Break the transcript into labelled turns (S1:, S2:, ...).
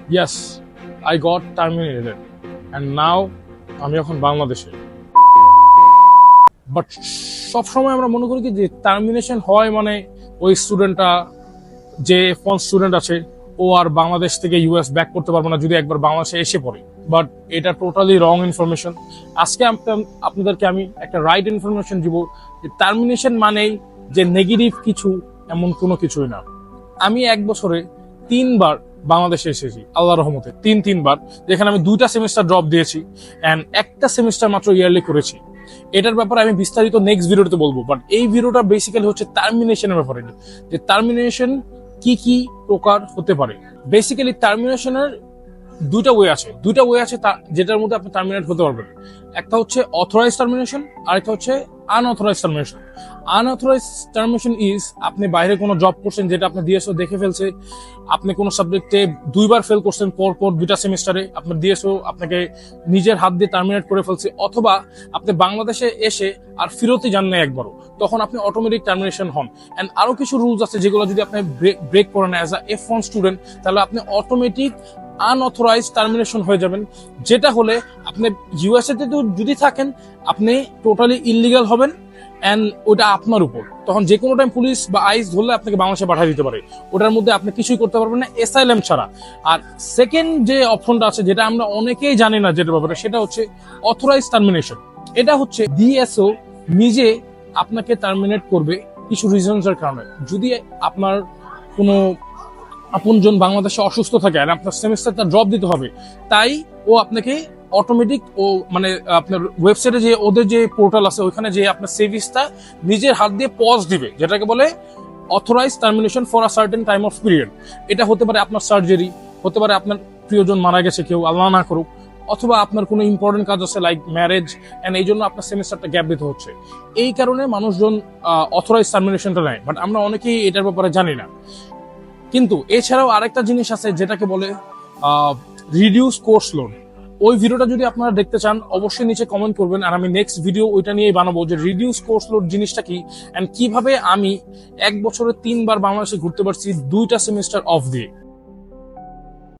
S1: Yes, I got terminated and now আমি এখন বাংলাদেশে। বাট সবসময় আমরা মনে করি কি যে টার্মিনেশন হয় মানে ওই স্টুডেন্টটা, যে ফোন স্টুডেন্ট আছে, ও আর বাংলাদেশ থেকে ইউএস ব্যাক করতে পারবে না যদি একবার বাংলাদেশে এসে পড়ে। বাট এটা টোটালি রং ইনফরমেশন। আজকে আপনাদেরকে আমি একটা রাইট ইনফরমেশন দিব যে টার্মিনেশন মানেই যে নেগেটিভ কিছু, এমন কোনো কিছুই না। আমি এক বছরে 3 বার বাংলাদেশে এসেছি আল্লাহর রহমতে, তিনবার, যেখানে আমি 2টা সেমিস্টার ড্রপ দিয়েছি এন্ড একটা সেমিস্টার মাত্র ইয়ারলি করেছি। এটার ব্যাপারে আমি বিস্তারিত নেক্সট ভিডিওতে বলবো। বাট এই ভিডিওটা বেসিক্যালি হচ্ছে টার্মিনেশনের ব্যাপারে, যে টার্মিনেশন কি কি প্রকার হতে পারে। বেসিক্যালি টার্মিনেশনের দুইটা ওয়ে আছে, যেটার মধ্যে আপনি টার্মিনেট হতে পারবেন। একটা হচ্ছে অথরাইজ টার্মিনেশন, আর একটা হচ্ছে unauthorised termination. Unauthorised termination is আপনি বাইরে কোনো জব করছেন যেটা আপনি ডিএসও দেখে ফেলছে, আপনি কোনো সাবজেক্টে 2বার ফেল করছেন পর 2টা সেমিস্টারে, আপনার ডিএসও আপনাকে নিজের হাত দিয়ে টার্মিনেট করে ফেলছে, অথবা আপনি বাংলাদেশে এসে আর ফিরতই যান না একবারও, তখন আপনি অটোমেটিক টার্মিনেশন হন। এন্ড আরো কিছু রুলস আছে যেগুলো যদি আপনি ব্রেক করেন অ্যাজ আ F1 স্টুডেন্ট, তাহলে আপনি অটোমেটিক আনঅথরাইজ টার্মিনেশন হয়ে যাবেন। যেটা হলে আপনি ইউএসএ তে যদি থাকেন আপনি টোটালি ইলিগাল হবেন এন্ড ওটা আপনার উপর। তখন যে কোনো টাইম পুলিশ বা আইস ধরলে আপনাকে বাংলাদেশে পাঠিয়ে দিতে পারে, ওটার মধ্যে আপনি কিছুই করতে পারবেন না অ্যাসাইলাম ছাড়া। আর সেকেন্ড যে অপশনটা আছে, যেটা আমরা অনেকেই জানি না যেটা ব্যাপারে, সেটা হচ্ছে অথরাইজ টার্মিনেশন। এটা হচ্ছে ডিএসও নিজে আপনাকে টার্মিনেট করবে কিছু রিজনস এর কারণে। যদি আপনার কোনো আপনজন বাংলাদেশে অসুস্থ থাকে আর আপনার সেমিস্টারটা ড্রপ দিতে হবে, তাই ও আপনাকে অটোমেটিক মানে আপনার ওয়েবসাইটে যে ওদের যে পোর্টাল আছে ওইখানে যে আপনার সেভিসটা নিজের হাত দিয়ে পজ দিবে, যেটাকে বলে authorize termination for a certain time of period. এটা হতে পারে আপনার সার্জারি, হতে পারে আপনার প্রিয়জন মারা গেছে কেউ, আল্লাহ না করুক, অথবা আপনার কোনো ইম্পর্টেন্ট কাজ আছে লাইক ম্যারেজ, এন্ড এই জন্য আপনার সেমিস্টারটা গ্যাপ দিতে হচ্ছে। এই কারণে মানুষজন অথরাইজ টার্মিনেশনটা নেয়, বাট আমরা অনেকেই এটার ব্যাপারে জানি না। কিন্তু এছাড়াও আরেকটা জিনিস আছে যেটাকে বলে রিডিউস কোর্স লোড। ওই ভিডিওটা যদি আপনারা দেখতে চান অবশ্যই নিচে কমেন্ট করবেন, আর আমি নেক্সট ভিডিও ওইটা নিয়েই বানাবো যে রিডিউস কোর্স লোড জিনিসটা কি এন্ড কিভাবে আমি এক বছরে 3 বার বাংলাদেশে ঘুরতে পারছি 2টা সেমিস্টার অফ দিয়ে।